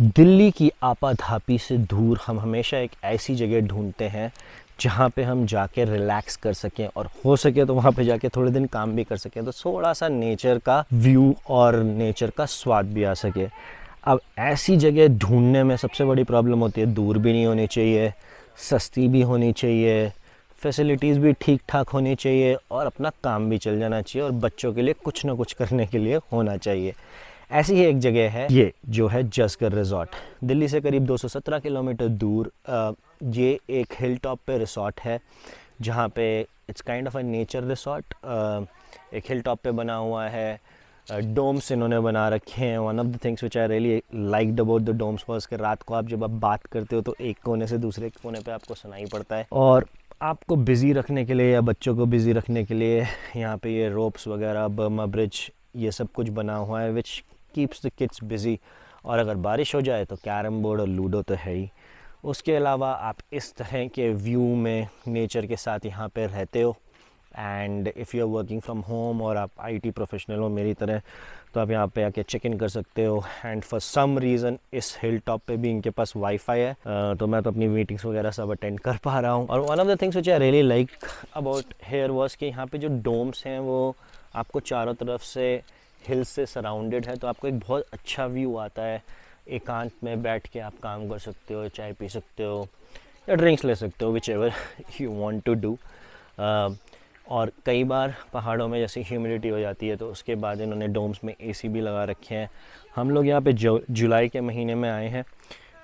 दिल्ली की आपाधापी से दूर हम हमेशा एक ऐसी जगह ढूंढते हैं जहाँ पे हम जाके रिलैक्स कर सकें और हो सके तो वहाँ पे जाके थोड़े दिन काम भी कर सकें, तो थोड़ा सा नेचर का व्यू और नेचर का स्वाद भी आ सके। अब ऐसी जगह ढूंढने में सबसे बड़ी प्रॉब्लम होती है, दूर भी नहीं होनी चाहिए, सस्ती भी होनी चाहिए, फैसिलिटीज़ भी ठीक ठाक होनी चाहिए और अपना काम भी चल जाना चाहिए और बच्चों के लिए कुछ ना कुछ करने के लिए होना चाहिए। ऐसी ही एक जगह है ये, जो है जसकर रिज़ॉर्ट। दिल्ली से करीब 217 किलोमीटर दूर ये एक हिल टॉप पे रिसॉर्ट है, जहाँ पे it's kind of a nature resort. एक हिल टॉप पे बना हुआ है, डोम्स इन्होंने बना रखे हैं। One of the things which I really liked about the domes was कि रात को आप जब आप बात करते हो तो एक कोने से दूसरे कोने पे आपको सुनाई पड़ता है। और आपको बिज़ी रखने के लिए या बच्चों को बिज़ी रखने के लिए यहाँ पे ये रोप्स वगैरह, बर्मा ब्रिज, ये सब कुछ बना हुआ है which keeps the kids busy. और अगर बारिश हो जाए तो कैरम बोर्ड और लूडो तो है ही। उसके अलावा आप इस तरह के व्यू में नेचर के साथ यहाँ पे रहते हो, and if you are working from home और आप आईटी प्रोफेशनल हो मेरी तरह, तो आप यहाँ पे आके चेक इन कर सकते हो। एंड फॉर सम रीज़न इस हिल टॉप पे भी इनके पास वाईफाई है, तो मैं तो अपनी मीटिंग्स वगैरह सब अटेंड कर पा रहा हूँ। और one of the things which I really like about here was कि यहाँ पे जो डोम्स हैं वो आपको चारों तरफ से हिल्स से सराउंडेड है, तो आपको एक बहुत अच्छा व्यू आता है। एकांत में बैठ के आप काम कर सकते हो, चाय पी सकते हो या ड्रिंक्स ले सकते हो, whichever you want to do. और कई बार पहाड़ों में जैसे ह्यूमिडिटी हो जाती है तो उसके बाद इन्होंने डोम्स में एसी भी लगा रखे हैं। हम लोग यहाँ पे जुलाई के महीने में आए हैं।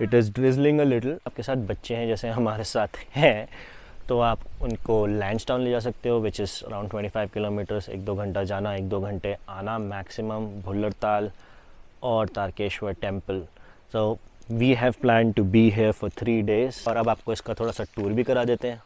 It is drizzling a little. आपके साथ बच्चे हैं जैसे हमारे साथ हैं, तो आप उनको लैंसडाउन ले जा सकते हो, विच इज़ अराउंड 25 किलोमीटर्स। 1-2 घंटा जाना, 1-2 घंटे आना मैक्सिमम। भुल्लर ताल और Tarkeshwar temple. So we have plan to be here for 3 days। और अब आपको इसका थोड़ा सा टूर भी करा देते हैं।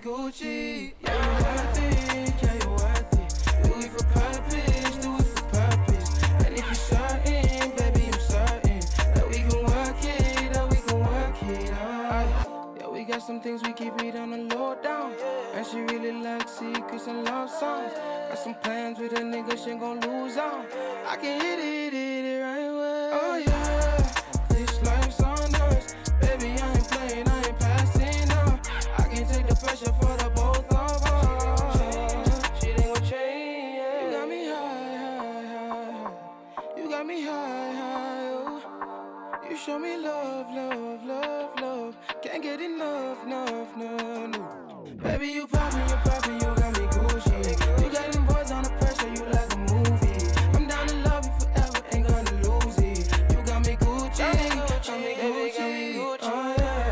Gucci, yeah, you worth it, yeah, you worth it. Do it for purpose, do it for purpose. And if you're certain, baby, I'm certain that we can work it, that we can work it out. Yeah, we got some things we keep it on the low down. And she really likes secrets and love songs. Got some plans with a nigga, she ain't gon' lose on. I can hit it right away. Oh yeah, this life's on us, baby, I ain't playing, I ain't passing up. I can't take the pressure for the both of us. Shit ain't gon' change. You got me high. You got me high. Oh. You show me love. Can't get enough, no. Baby, you poppin', you got me Gucci. You got them boys on the pressure, you like a movie. I'm down to love you forever, ain't gonna lose it. You got me Gucci, got me Gucci. Oh yeah.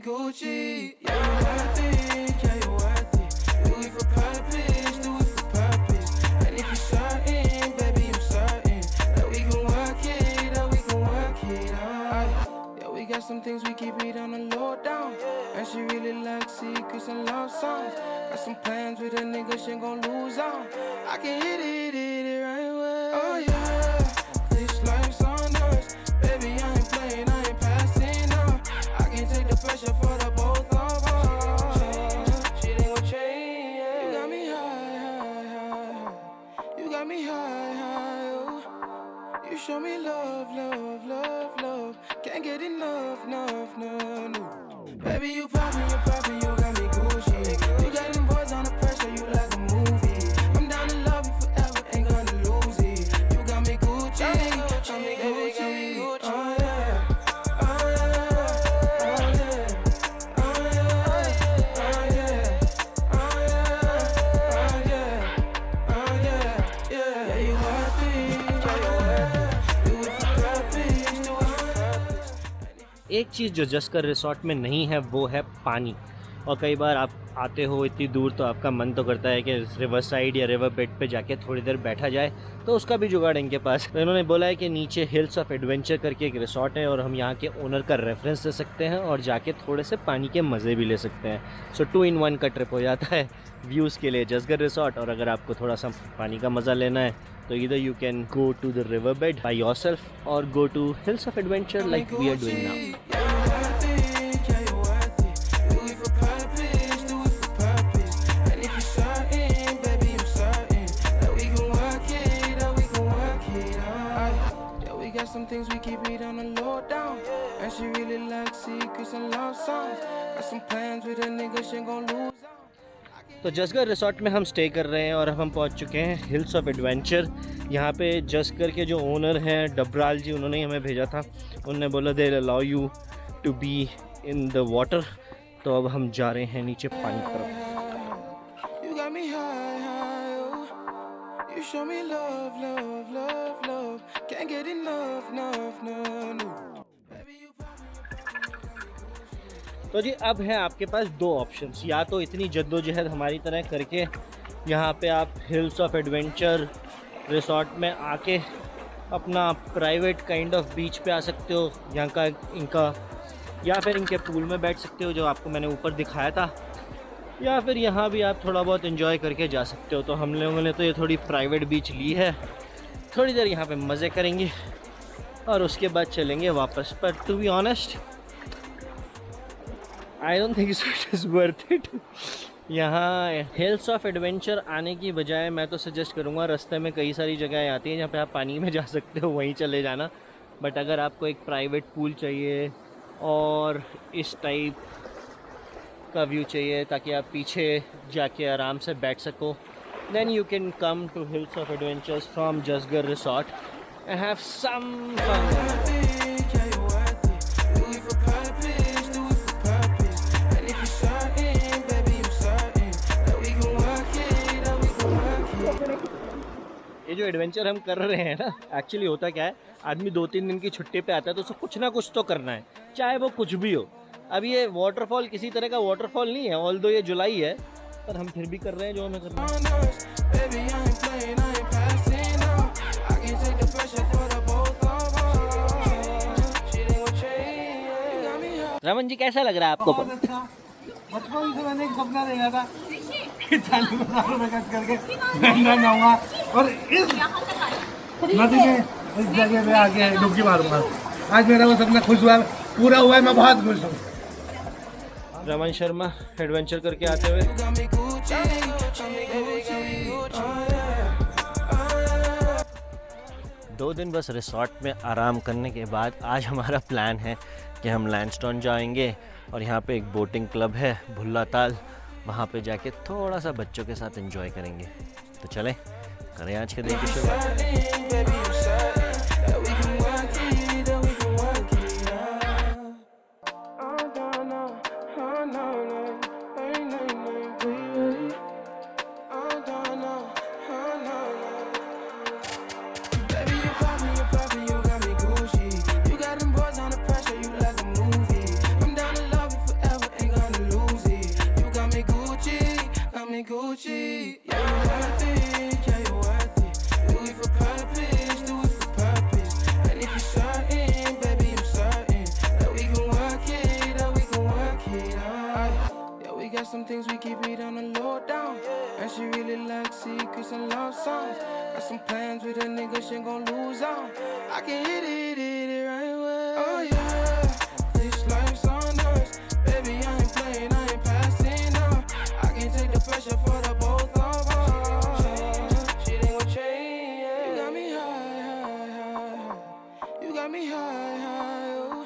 Gucci, yeah, you worth it, yeah, you worth it. Do it for purpose, do it for purpose. And if you're certain, baby, I'm certain that we can work it out. Yeah, we got some things we keep it on the low down. And she really likes secrets and love songs. Got some plans with a nigga, she ain't gon' lose on. I can hit it right away. Oh yeah, this life's on us, baby, I ain't playing, I ain't passing up. I can't take the pressure for the both of us. Shit ain't gon' change. You got me high. You got me high. Oh. You show me love. Can't get enough, no. Baby, you poppin', you got me Gucci. You got them boys on the pressure, you like a movie. I'm down to love you forever, ain't gonna lose it. You got me Gucci, एक चीज़ जो Zanskar resort में नहीं है वो है पानी। और कई बार आप आते हो इतनी दूर तो आपका मन तो करता है कि रिवर साइड या रिवर बेड पे जाके थोड़ी देर बैठा जाए, तो उसका भी जुगाड़ इनके पास। तो इन्होंने बोला है कि नीचे हिल्स ऑफ एडवेंचर करके एक रिसोर्ट है और हम यहाँ के ओनर का रेफरेंस दे सकते हैं और जाके थोड़े से पानी के मज़े भी ले सकते हैं। सो 2 in 1 का ट्रिप हो जाता है व्यूज़ के लिए जसगर रिसोर्ट। और अगर आपको थोड़ा सा पानी का मज़ा लेना है तो इधर you can go to the river bed by yourself और go to hills of adventure like we are doing now. Some things we keep it on the low down. And she really likes secrets and love songs. Got some plans with a nigga, she gon' lose out. तो जसगर resort में हम stay कर रहे हैं और हम पहुंच चुके हैं हिल्स ऑफ एडवेंचर। यहाँ पे जसगर के जो ओनर हैं डबराल जी, उन्होंने ही हमें भेजा था। उन्होंने बोला they allow you to be in the water. तो अब हम जा रहे हैं नीचे पानी की तरफ। You got me high, high, oh. You show me love, love, love, love. Can't get enough, enough, no, no. Baby, you तो जी अब है आपके पास 2 ऑप्शंस। या तो इतनी जद्दोजहद हमारी तरह करके यहाँ पे आप हिल्स ऑफ एडवेंचर रिसोर्ट में आके अपना प्राइवेट काइंड ऑफ बीच पे आ सकते हो यहाँ का इनका, या फिर इनके पूल में बैठ सकते हो जो आपको मैंने ऊपर दिखाया था, या फिर यहाँ भी आप थोड़ा बहुत एंजॉय करके जा सकते हो। तो हम लोगों ने तो ये थोड़ी प्राइवेट बीच ली है, थोड़ी देर यहाँ पे मज़े करेंगे और उसके बाद चलेंगे वापस। पर to be honest I don't think it is worth it. यहाँ हिल्स ऑफ एडवेंचर आने की बजाय मैं तो सजेस्ट करूँगा, रास्ते में कई सारी जगहें आती हैं जहाँ पे आप पानी में जा सकते हो, वहीं चले जाना। बट अगर आपको एक प्राइवेट पूल चाहिए और इस टाइप का व्यू चाहिए ताकि आप पीछे जाके आराम से बैठ सको, then you can come to Hills of Adventures from Jasgar Resort and have some fun. ये जो एडवेंचर हम कर रहे हैं ना, एक्चुअली होता क्या है, आदमी 2-3 दिन की छुट्टी पे आता है तो उसको कुछ ना कुछ तो करना है, चाहे वो कुछ भी हो। अब ये वाटरफॉल किसी तरह का वाटरफॉल नहीं है, ऑल्दो ये जुलाई है, पर हम फिर भी कर रहे हैं जो हमें करना है। रमन जी कैसा लग रहा है आपको? बचपन से मैंने एक सपना देखा था कि 40 साल मेहनत करके गंगा जाऊंगा और इस नदी में इस जगह पे आके डुबकी मारूंगा। आज मेरा वो सपना खुश हुआ, पूरा हुआ है, मैं बहुत खुश हूँ। रमन शर्मा एडवेंचर करके आते हुए। 2 दिन बस रिसोर्ट में आराम करने के बाद आज हमारा प्लान है कि हम लैंडस्टोन जाएंगे और यहाँ पे एक बोटिंग क्लब है भुल्ला ताल, वहाँ पे जाके थोड़ा सा बच्चों के साथ एंजॉय करेंगे। तो चलें करें आज के दिन की शुरुआत। Gucci, yeah, you worth it, yeah, you worth it. Do it for purpose, do it for purpose. And if you're certain, baby, I'm certain that we can work it, that we can work it out. Yeah, we got some things we keep it on the low down. And she really likes secrets and love songs. Got some plans with a nigga, she gon' lose out. I can hit it right away. Oh yeah, this life's on us, baby, I ain't playing, I ain't passing out. I can take the pressure for the both of us. Shit ain't gon' change. You got me high, high, high. You got me high, high, oh.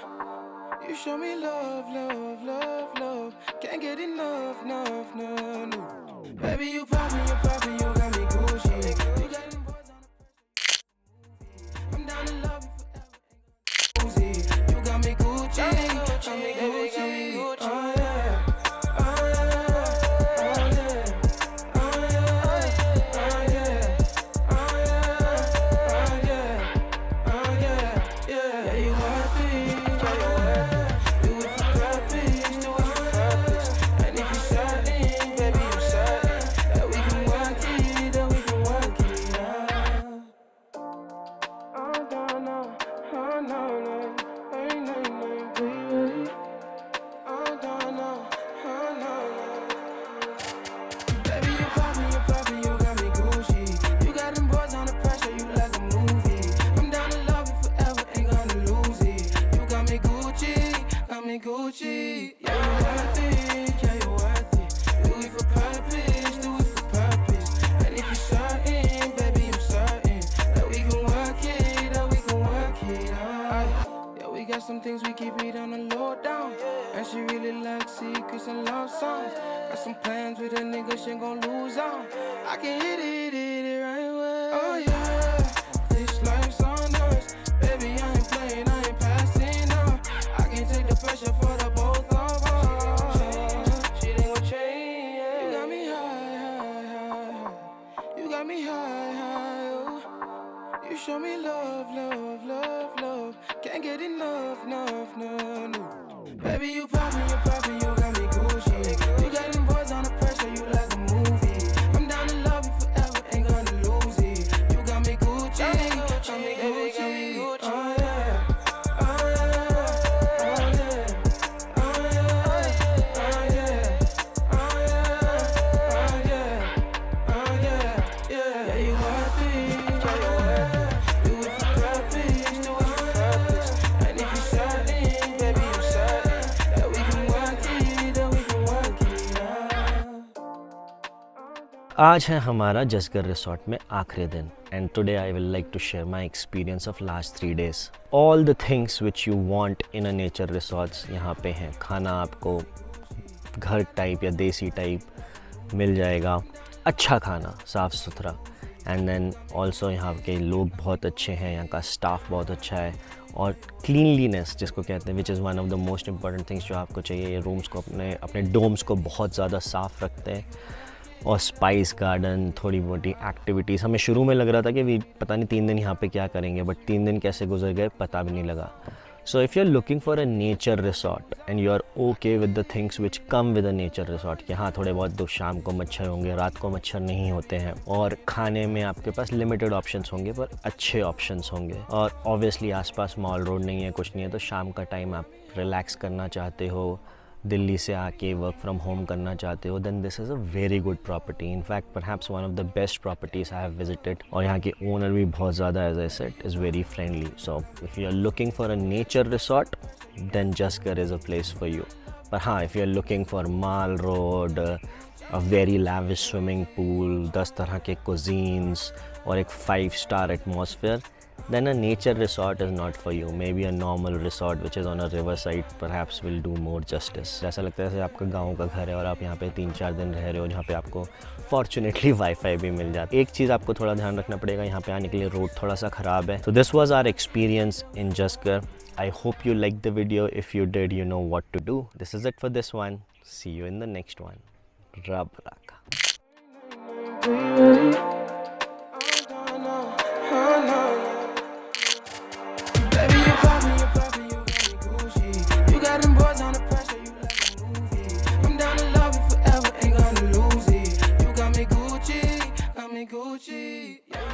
You show me love, love, love, love. Can't get enough, enough, no, no. Baby, you poppin', you got me Gucci. You got them boys on the I'm down to love you forever. You got me Gucci, Gucci. Oh yeah. Baby, you poppin', you got me Gucci. You got them boys on the pressure, you like a movie. I'm down to love you forever, ain't gonna lose it. You got me Gucci. Yeah, you worth it, yeah, you worth it. Do it for purpose, do it for purpose. And if you're certain, baby, I'm certain that we can work it out. Yeah, we got some things we keep it on the low down. And she really likes secrets and love songs. Got some plans with a nigga, she gon' lose out. I can hit it right away. Oh yeah, this life's on us. Baby, I ain't playing, I ain't passing up. I can take the pressure for the both of us. Shit ain't gon' change. You got me high. You got me high. Oh. You show me love. Can't get enough, no. Baby, you poppin', you got me Gucci. You got them boys on the pressure, you like a movie. I'm down to love you forever, ain't gonna lose it. You got me Gucci. Oh yeah, oh yeah, oh yeah, oh yeah, oh yeah, oh yeah. Yeah, you worth it, do it for purpose. And if you're certain, baby, I'm certain that we can work it out. आज है हमारा Jaskar resort में आखिरी दिन and today I will like to share my experience of last 3 days. All the things which you want in a nature resorts यहाँ पे हैं. खाना आपको घर टाइप या देसी टाइप मिल जाएगा, अच्छा खाना, साफ़ सुथरा. एंड देन ऑल्सो यहाँ के लोग बहुत अच्छे हैं, यहाँ का स्टाफ बहुत अच्छा है. और क्लीनलीनेस जिसको कहते हैं, which is one of the most important things जो आपको चाहिए. ये रूम्स को अपने डोम्स को बहुत ज़्यादा साफ़ रखते हैं. और स्पाइस गार्डन, थोड़ी मोटी एक्टिविटीज़. हमें शुरू में लग रहा था कि पता नहीं 3 दिन यहाँ पे क्या करेंगे, बट 3 दिन कैसे गुजर गए पता भी नहीं लगा. So if you are looking for a nature resort and you are okay with the things which come with a nature resort, कि हाँ थोड़े बहुत तो शाम को मच्छर होंगे, रात को मच्छर नहीं होते हैं, और खाने में आपके पास लिमिटेड ऑप्शंस होंगे पर अच्छे ऑप्शंस होंगे. और ऑब्वियसली आसपास मॉल रोड नहीं है, कुछ नहीं है, तो शाम का टाइम आप रिलैक्स करना चाहते हो, दिल्ली से आके वर्क फ्रॉम होम करना चाहते हो, then this is a very good property. In fact perhaps one of the best properties I have visited. और यहाँ के ओनर भी बहुत ज़्यादा, as I said, is very friendly. So if you are looking for a nature resort then Jaskar is a place for you. पर हाँ, if you are looking for mall road, a very lavish swimming pool, 10 तरह के cuisines और एक 5-star atmosphere, then a nature resort is not for you. Maybe a normal resort which is on a riverside perhaps will do more justice. ऐसा लगता है जैसे आपका गांव का घर है और आप यहाँ पे 3-4 दिन रह रहे हो, जहाँ पे आपको फॉर्चुनेटली वाईफाई भी मिल जाता है. एक चीज़ आपको थोड़ा ध्यान रखना पड़ेगा, यहाँ पे आने के लिए रोड थोड़ा सा ख़राब है. So this was our experience in Jaskar. I hope you liked the video. If you did, you know what to do. This is it for this one. See you in the next one. Rab Rakha. Baby, you poppin', you got me Gucci. You got them boys on the pressure, you like a movie. I'm down to love you forever, ain't gonna lose it. You got me Gucci. Yeah.